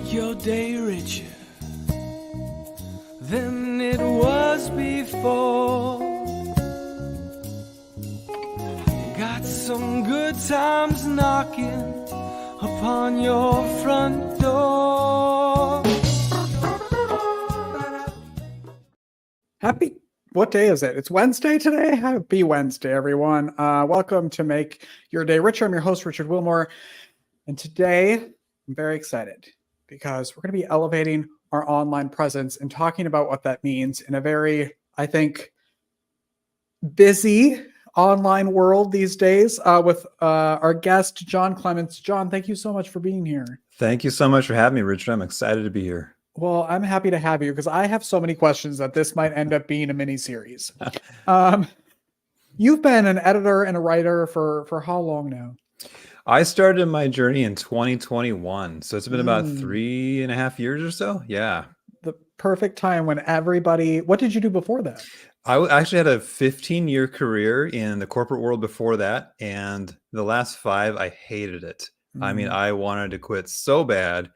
make your day richer than it was before. Got some good times knocking upon your front door. What day is it? It's Wednesday today. Happy Wednesday, everyone. Welcome to Make Your Day Richer. I'm your host, Richard Wilmore. And today I'm very excited because we're going to be elevating our online presence and talking about what that means in a very, I think, busy online world these days with our guest, Jon Clemence. Jon, thank you so much for being here. Thank you so much for having me, Richard. I'm excited to be here. Well, I'm happy to have you because I have so many questions that this might end up being a mini series. You've been an editor and a writer for how long now? I started my journey in 2021, so it's been about 3.5 years or so. Yeah. The perfect time when everybody... What did you do before that? I actually had a 15-year career in the corporate world before that, and the last 5, I hated it. I mean, I wanted to quit so bad,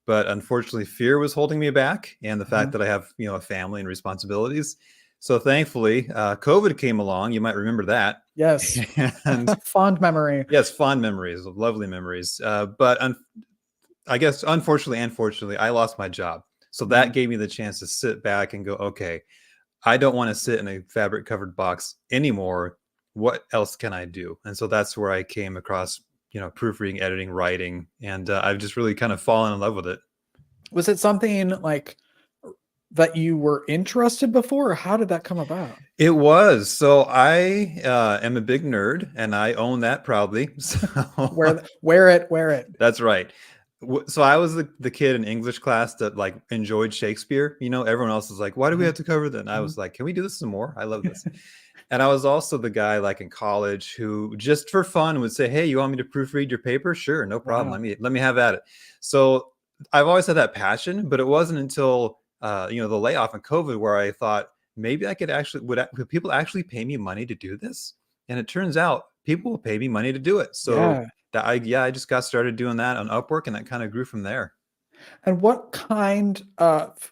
but unfortunately, fear was holding me back, and the fact that I have, a family and responsibilities. So thankfully, COVID came along. You might remember that. Yes. And fond memory. Yes, fond memories, lovely memories. But I guess, unfortunately and fortunately, I lost my job. So that gave me the chance to sit back and go, okay, I don't want to sit in a fabric covered box anymore. What else can I do? And so that's where I came across, proofreading, editing, writing, and I've just really kind of fallen in love with it. Was it something like that you were interested before, or how did that come about? It was. So I am a big nerd, and I own that proudly. So wear it. That's right. So I was the kid in English class that enjoyed Shakespeare. Everyone else is like, why do we have to cover that? And I was like, can we do this some more? I love this. And I was also the guy in college who just for fun would say, hey, you want me to proofread your paper? Sure, no problem. Wow. Let me have at it. So I've always had that passion, but it wasn't until the layoff and COVID where I thought maybe I could would people actually pay me money to do this? And it turns out people will pay me money to do it. So I just got started doing that on Upwork, and that kind of grew from there. And what kind of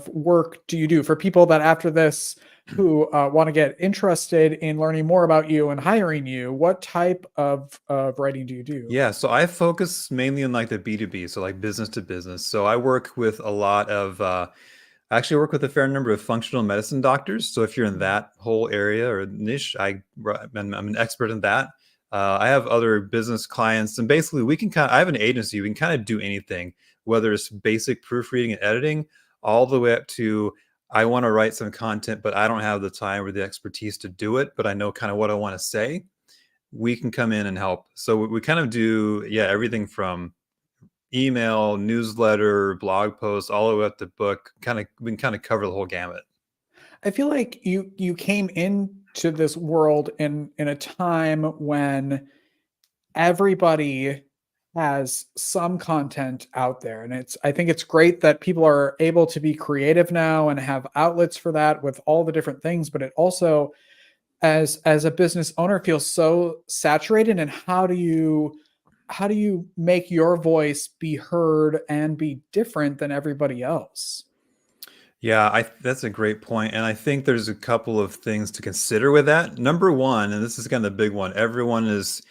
work do you do for people that after this who want to get interested in learning more about you and hiring you? What type of writing do you do? Yeah, so I focus mainly on the B2B, so business to business. So I work with a lot of, I actually work with a fair number of functional medicine doctors. So if you're in that whole area or niche, I'm an expert in that. I have other business clients, and basically I have an agency. We can kind of do anything, whether it's basic proofreading and editing, all the way up to I want to write some content, but I don't have the time or the expertise to do it, but I know kind of what I want to say. We can come in and help. So we kind of do, everything from email, newsletter, blog posts, all the way up to book. We can kind of cover the whole gamut. I feel like you came into this world in a time when everybody has some content out there, and I think it's great that people are able to be creative now and have outlets for that with all the different things. But it also, as a business owner, feels so saturated. And how do you make your voice be heard and be different than everybody else? Yeah, that's a great point. And I think there's a couple of things to consider with that. Number one, and this is kind of the big one, everyone is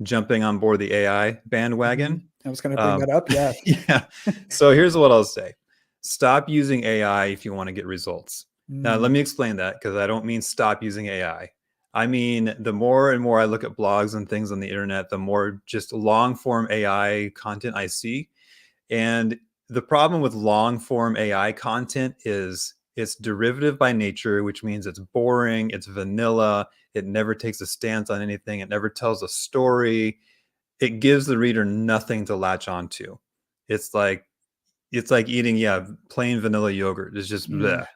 jumping on board the AI bandwagon. I was going to bring that up. Yeah. Yeah. So here's what I'll say. Stop using AI if you want to get results. Now, let me explain that, because I don't mean stop using AI. I mean, the more and more I look at blogs and things on the internet, the more just long form AI content I see. And the problem with long form AI content is it's derivative by nature, which means it's boring, it's vanilla, it never takes a stance on anything, it never tells a story. It gives the reader nothing to latch onto. It's like eating, plain vanilla yogurt. It's just bleh.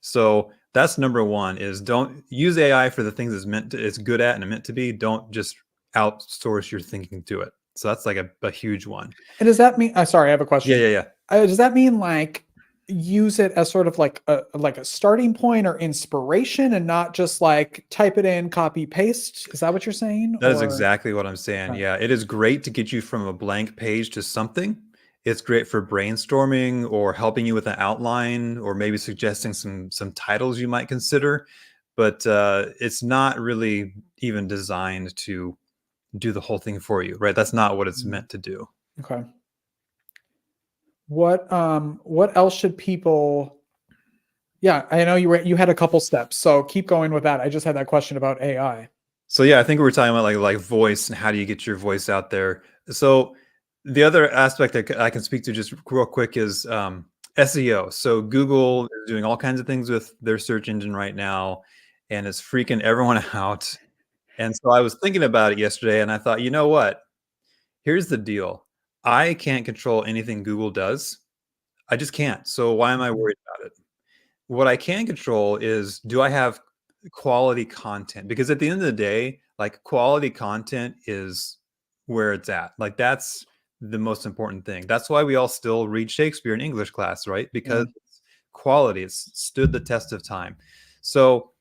So that's number one, is don't use AI for the things it's good at and meant to be. Don't just outsource your thinking to it. So that's a huge one. And does that mean, sorry, I have a question. Yeah. Does that mean use it as sort of like a starting point or inspiration, and not just type it in, copy, paste? Is that what you're saying? That is exactly what I'm saying. Yeah, it is great to get you from a blank page to something. It's great for brainstorming or helping you with an outline or maybe suggesting some titles you might consider. But it's not really even designed to do the whole thing for you, right? That's not what it's meant to do. Okay. What else should people? Yeah, I know you had a couple steps, so keep going with that. I just had that question about AI. So yeah, I think we were talking about like voice and how do you get your voice out there. So the other aspect that I can speak to just real quick is SEO. So Google is doing all kinds of things with their search engine right now, and it's freaking everyone out. And so I was thinking about it yesterday, and I thought, you know what? Here's the deal. I can't control anything Google does. I just can't. So why am I worried about it? What I can control is, do I have quality content? Because at the end of the day, like, quality content is where it's at. Like, that's the most important thing. That's why we all still read Shakespeare in English class, right? Because it's quality, it's stood the test of time. So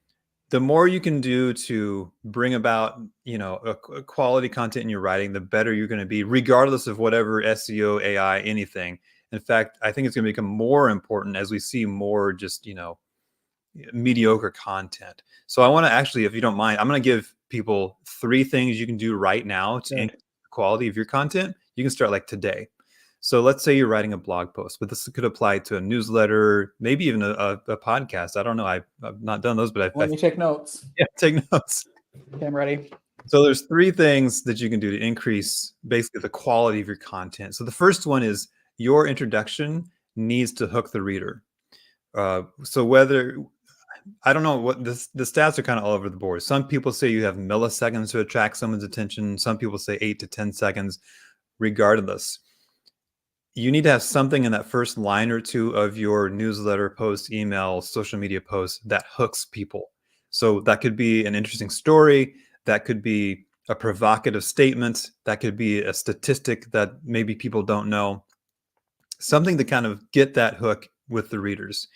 the more you can do to bring about, a quality content in your writing, the better you're going to be, regardless of whatever SEO, AI, anything. In fact, I think it's going to become more important as we see more just, mediocre content. So I want to actually, if you don't mind, I'm going to give people 3 things you can do right now to increase the quality of your content. You can start like today. So let's say you're writing a blog post, but this could apply to a newsletter, maybe even a podcast. I don't know. I've not done those, but Let me take notes. yeah, take notes. Okay, I'm ready. So there's 3 things that you can do to increase basically the quality of your content. So the first one is your introduction needs to hook the reader. So whether, I don't know what the stats are kind of all over the board. Some people say you have milliseconds to attract someone's attention. Some people say 8 to 10 seconds. Regardless, you need to have something in that first line or 2 of your newsletter, post, email, social media post that hooks people. So that could be an interesting story. That could be a provocative statement. That could be a statistic that maybe people don't know. Something to kind of get that hook with the readers.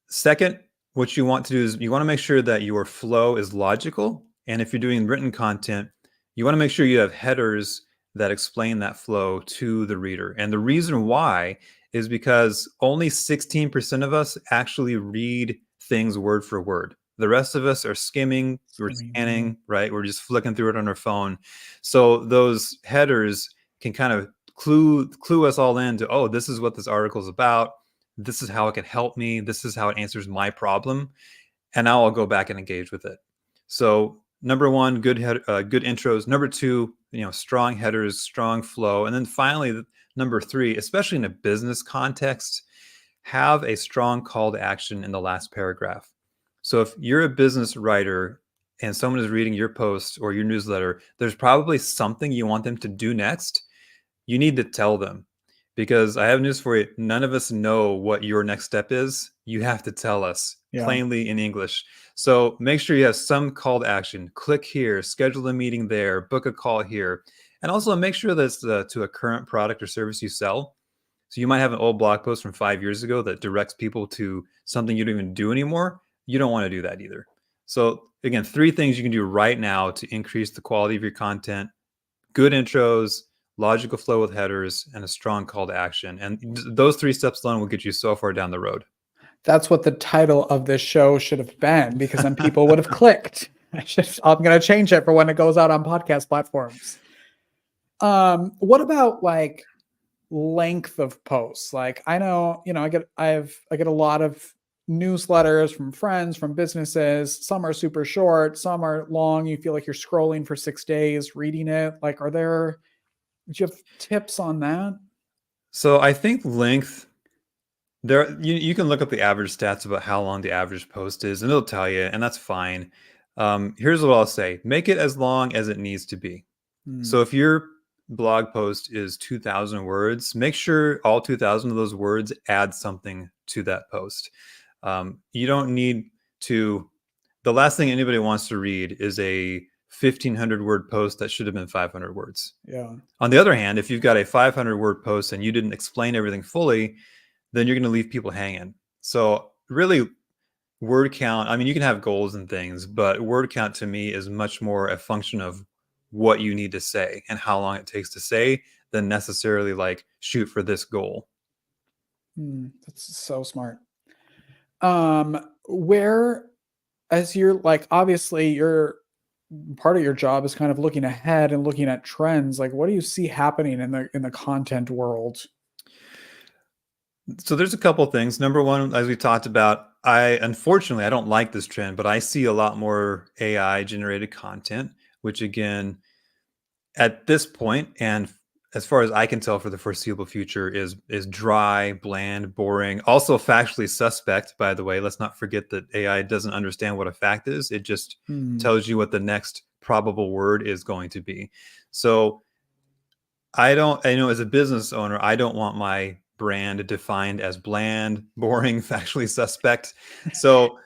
Second, what you want to do is you want to make sure that your flow is logical. And if you're doing written content, you want to make sure you have headers that explain that flow to the reader. And the reason why is because only 16% of us actually read things word for word. The rest of us are skimming, we're scanning, right? We're just flicking through it on our phone. So those headers can kind of clue us all into, oh, this is what this article is about. This is how it can help me. This is how it answers my problem. And now I'll go back and engage with it. So number 1, good intros. Number 2, strong headers, strong flow. And then finally, number 3, especially in a business context, have a strong call to action in the last paragraph. So if you're a business writer and someone is reading your post or your newsletter, there's probably something you want them to do next. You need to tell them, because I have news for you. None of us know what your next step is. You have to tell us plainly in English. So make sure you have some call to action. Click here, schedule a meeting there, book a call here. And also make sure that's to a current product or service you sell. So you might have an old blog post from 5 years ago that directs people to something you don't even do anymore. You don't want to do that either. So again, 3 things you can do right now to increase the quality of your content: good intros, logical flow with headers, and a strong call to action. And those 3 steps alone will get you so far down the road. That's what the title of this show should have been, because then people would have clicked. I'm going to change it for when it goes out on podcast platforms. What about like length of posts? Like, I know, I get a lot of newsletters from friends, from businesses. Some are super short, some are long. You feel like you're scrolling for 6 days reading it. Like, do you have tips on that? So I think length, you can look up the average stats about how long the average post is, and it'll tell you, and that's fine. Here's what I'll say: make it as long as it needs to be. So if your blog post is 2,000 words, make sure all 2,000 of those words add something to that post. You don't need to. The last thing anybody wants to read is a 1,500 word post that should have been 500 words. Yeah. On the other hand, if you've got a 500 word post and you didn't explain everything fully, then you're going to leave people hanging. So really, word count, I mean, you can have goals and things, but word count to me is much more a function of what you need to say and how long it takes to say than necessarily like shoot for this goal. That's so smart. Where, as you're like, obviously you're part of your job is kind of looking ahead and looking at trends. Like, what do you see happening in the content world? So there's a couple things. Number one, as we talked about, unfortunately I don't like this trend, but I see a lot more AI generated content, which again, at this point, and as far as I can tell for the foreseeable future, is dry, bland, boring, also factually suspect, by the way. Let's not forget that AI doesn't understand what a fact is. It just tells you what the next probable word is going to be. So I know as a business owner, I don't want my brand defined as bland, boring, factually suspect. So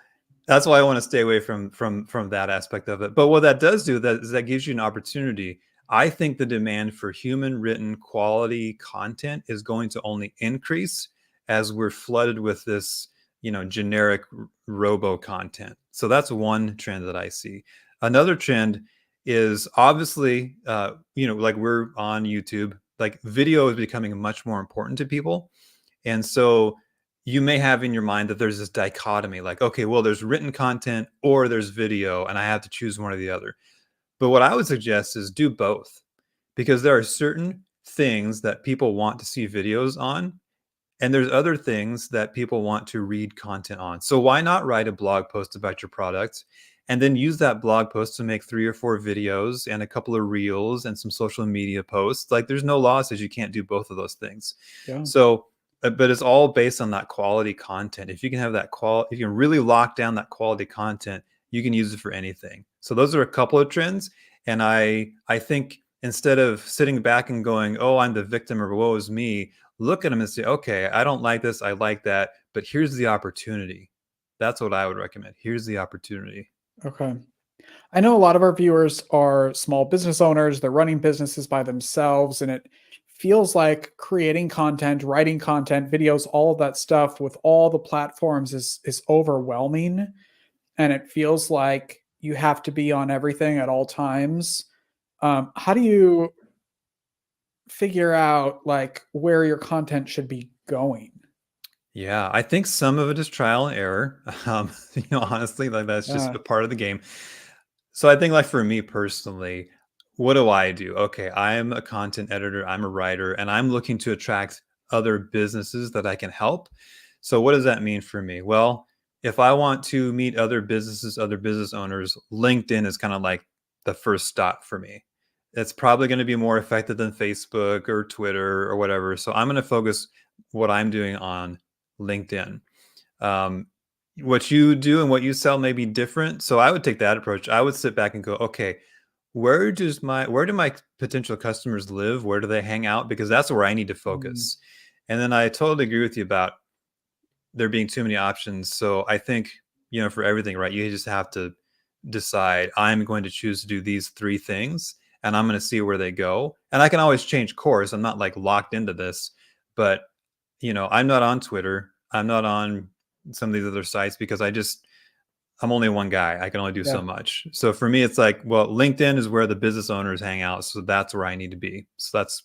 that's why I want to stay away from that aspect of it. But what that does do is that gives you an opportunity. I think the demand for human written quality content is going to only increase as we're flooded with this, generic robo content. So that's one trend that I see. Another trend is obviously, like we're on YouTube, like video is becoming much more important to people. And so you may have in your mind that there's this dichotomy, like, okay, well, there's written content or there's video, and I have to choose one or the other. But what I would suggest is do both, because there are certain things that people want to see videos on, and there's other things that people want to read content on. So why not write a blog post about your product and then use that blog post to make 3 or 4 videos and a couple of reels and some social media posts? Like, there's no law that says you can't do both of those things. Yeah. So, but it's all based on that quality content. If you can have that if you can really lock down that quality content, you can use it for anything. So those are a couple of trends. And I think instead of sitting back and going, oh, I'm the victim or woe is me, look at them and say, okay, I don't like this, I like that, but here's the opportunity. That's what I would recommend. Here's the opportunity. Okay. I know a lot of our viewers are small business owners. They're running businesses by themselves, and it feels like creating content, writing content, videos, all of that stuff with all the platforms is overwhelming. And it feels like you have to be on everything at all times. How do you figure out like where your content should be going? Yeah, I think some of it is trial and error. Honestly, like that's just a part of the game. So I think, like, for me personally, what do I do? Okay, I'm a content editor, I'm a writer, and I'm looking to attract other businesses that I can help. So what does that mean for me? Well, if I want to meet other businesses, other business owners, LinkedIn is kind of like the first stop for me. It's probably going to be more effective than Facebook or Twitter or whatever. So I'm going to focus what I'm doing on LinkedIn. What you do and what you sell may be different. So I would take that approach. I would sit back and go, okay, where do my potential customers live? Where do they hang out? Because that's where I need to focus. And then I totally agree with you about there being too many options. So I think, for everything, right, you just have to decide, I'm going to choose to do these 3 things and I'm going to see where they go. And I can always change course. I'm not like locked into this, but I'm not on Twitter. I'm not on some of these other sites because I'm only one guy. I can only do so much. So for me, it's like, well, LinkedIn is where the business owners hang out. So that's where I need to be. So that's,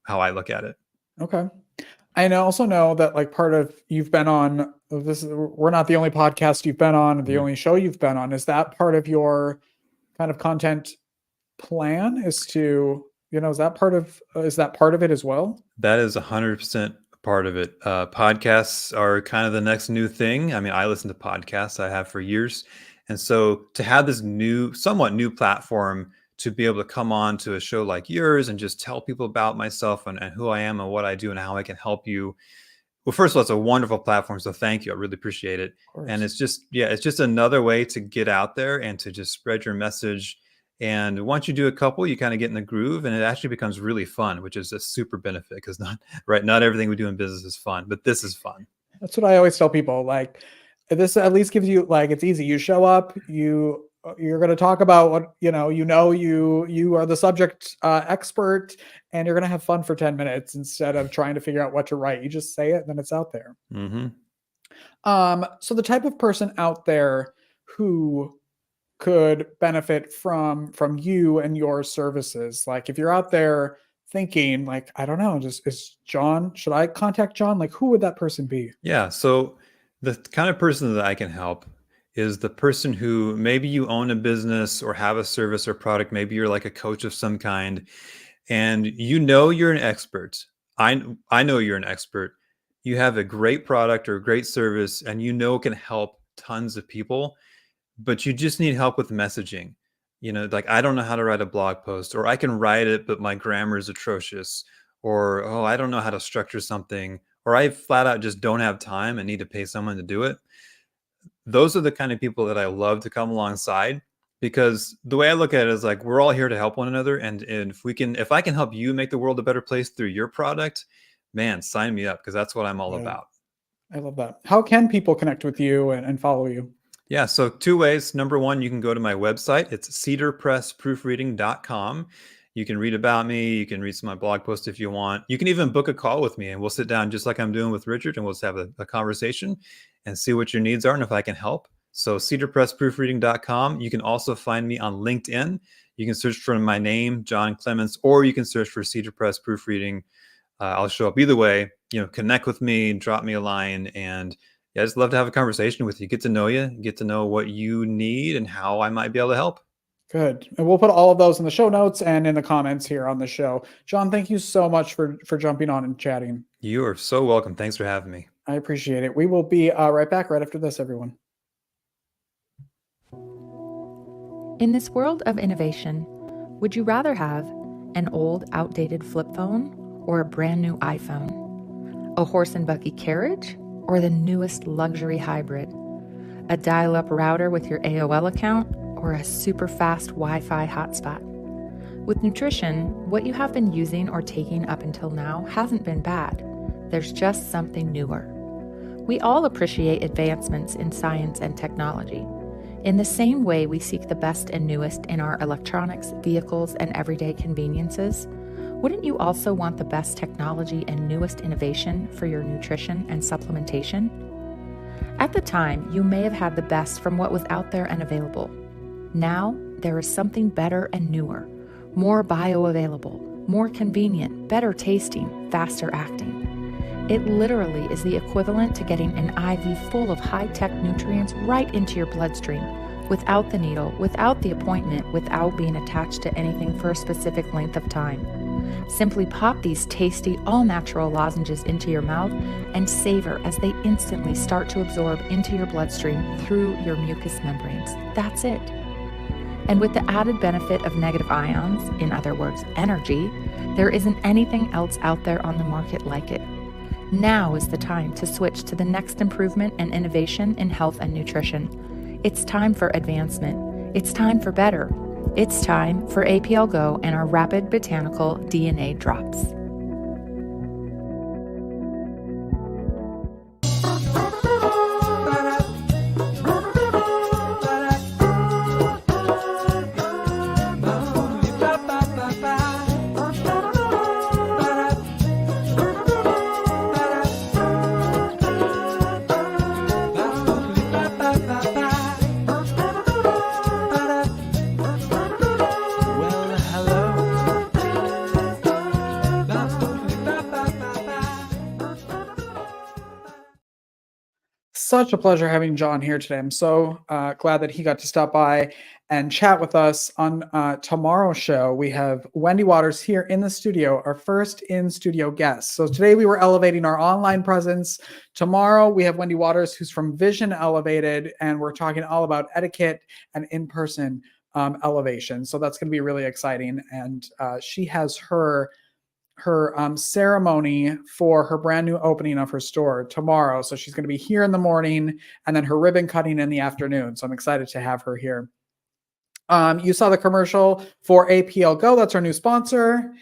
how I look at it. Okay. I also know that like part of you've been on this, we're not the only podcast you've been on, the only show you've been on. Is that part of your kind of content plan is to, is that part of it as well? That is 100% part of it. Podcasts are kind of the next new thing. I mean, I listen to podcasts, I have for years. And so to have this somewhat new platform to be able to come on to a show like yours and just tell people about myself and who I am and what I do and how I can help you. Well, first of all, it's a wonderful platform. So thank you. I really appreciate it. And it's just another way to get out there and to just spread your message. And once you do a couple, you kind of get in the groove and it actually becomes really fun, which is a super benefit because not everything we do in business is fun, but this is fun. That's what I always tell people. Like, this at least gives you, like, it's easy. You show up, you're going to talk about what, you are the subject expert, and you're going to have fun for 10 minutes instead of trying to figure out what to write. You just say it and then it's out there. So the type of person out there who could benefit from you and your services, like if you're out there thinking, like, I don't know, just is Jon, should I contact Jon? Like, who would that person be? Yeah. So the kind of person that I can help is the person who maybe you own a business or have a service or product. Maybe you're like a coach of some kind and you know you're an expert. I know you're an expert. You have a great product or a great service and you know it can help tons of people, but you just need help with messaging. Like I don't know how to write a blog post, or I can write it, but my grammar is atrocious, or oh, I don't know how to structure something, or I flat out just don't have time and need to pay someone to do it. Those are the kind of people that I love to come alongside because the way I look at it is like we're all here to help one another. And if I can help you make the world a better place through your product, man, sign me up because that's what I'm all Yeah. about. I love that. How can people connect with you and follow you? Yeah, so 2 ways. Number one, you can go to my website. It's cedarpressproofreading.com. You can read about me. You can read some of my blog posts if you want. You can even book a call with me and we'll sit down just like I'm doing with Richard and we'll just have a conversation and see what your needs are and if I can help. So cedarpressproofreading.com. You can also find me on LinkedIn. You can search for my name, Jon Clemence, or you can search for Cedar Press Proofreading. I'll show up either way. Connect with me, drop me a line, and yeah, I just love to have a conversation with you, get to know you, get to know what you need and how I might be able to help. Good. And we'll put all of those in the show notes and in the comments here on the show. Jon, thank you so much for jumping on and chatting. You are so welcome. Thanks for having me. I appreciate it. We will be right back right after this, everyone. In this world of innovation, would you rather have an old, outdated flip phone or a brand new iPhone? A horse and buggy carriage or the newest luxury hybrid? A dial-up router with your AOL account or a super fast Wi-Fi hotspot? With nutrition, what you have been using or taking up until now hasn't been bad. There's just something newer. We all appreciate advancements in science and technology. In the same way we seek the best and newest in our electronics, vehicles, and everyday conveniences, wouldn't you also want the best technology and newest innovation for your nutrition and supplementation? At the time, you may have had the best from what was out there and available. Now, there is something better and newer, more bioavailable, more convenient, better tasting, faster acting. It literally is the equivalent to getting an IV full of high-tech nutrients right into your bloodstream, without the needle, without the appointment, without being attached to anything for a specific length of time. Simply pop these tasty, all-natural lozenges into your mouth and savor as they instantly start to absorb into your bloodstream through your mucous membranes. That's it. And with the added benefit of negative ions, in other words, energy, there isn't anything else out there on the market like it. Now is the time to switch to the next improvement and innovation in health and nutrition. It's time for advancement. It's time for better. It's time for APL Go and our rapid botanical DNA drops. Such a pleasure having Jon here today. I'm so glad that he got to stop by and chat with us on tomorrow's show. We have Wendy Waters here in the studio, our first in-studio guest. So today we were elevating our online presence. Tomorrow we have Wendy Waters, who's from Vision Elevated, and we're talking all about etiquette and in-person elevation. So that's going to be really exciting. And she has her ceremony for her brand new opening of her store tomorrow. So she's going to be here in the morning and then her ribbon cutting in the afternoon. So I'm excited to have her here. You saw the commercial for APL Go. That's our new sponsor.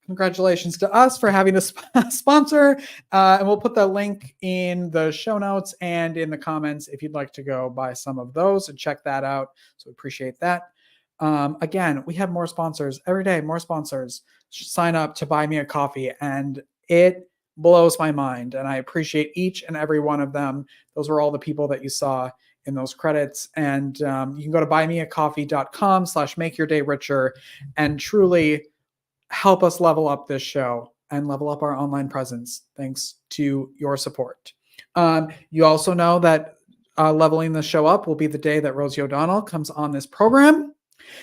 Congratulations to us for having a sponsor. And we'll put the link in the show notes and in the comments if you'd like to go buy some of those and check that out. So we appreciate that. Again, we have more sponsors every day, more sponsors. Sign up to buy me a coffee, and it blows my mind. And I appreciate each and every one of them. Those were all the people that you saw in those credits. And you can go to buymeacoffee.com/makeyourdayricher. And truly, help us level up this show and level up our online presence thanks to your support. You also know that leveling the show up will be the day that Rosie O'Donnell comes on this program.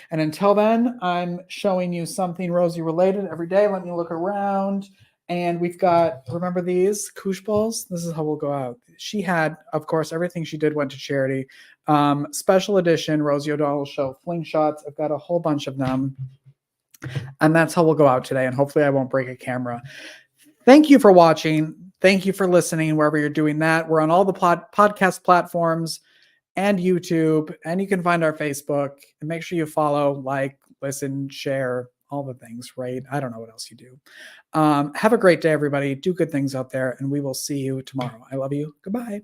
And until then, I'm showing you something Rosie related every day. Let me look around. And we've got, remember these koosh balls? This is how we'll go out. She had, of course, everything she did went to charity. Special edition Rosie O'Donnell show fling shots. I've got a whole bunch of them. And that's how we'll go out today. And hopefully I won't break a camera. Thank you for watching. Thank you for listening wherever you're doing that. We're on all the podcast platforms and YouTube, and you can find our Facebook. And make sure you follow, like, listen, share, all the things, right? I don't know what else you do. Have a great day, everybody. Do good things out there, and we will see you tomorrow. I love you. Goodbye.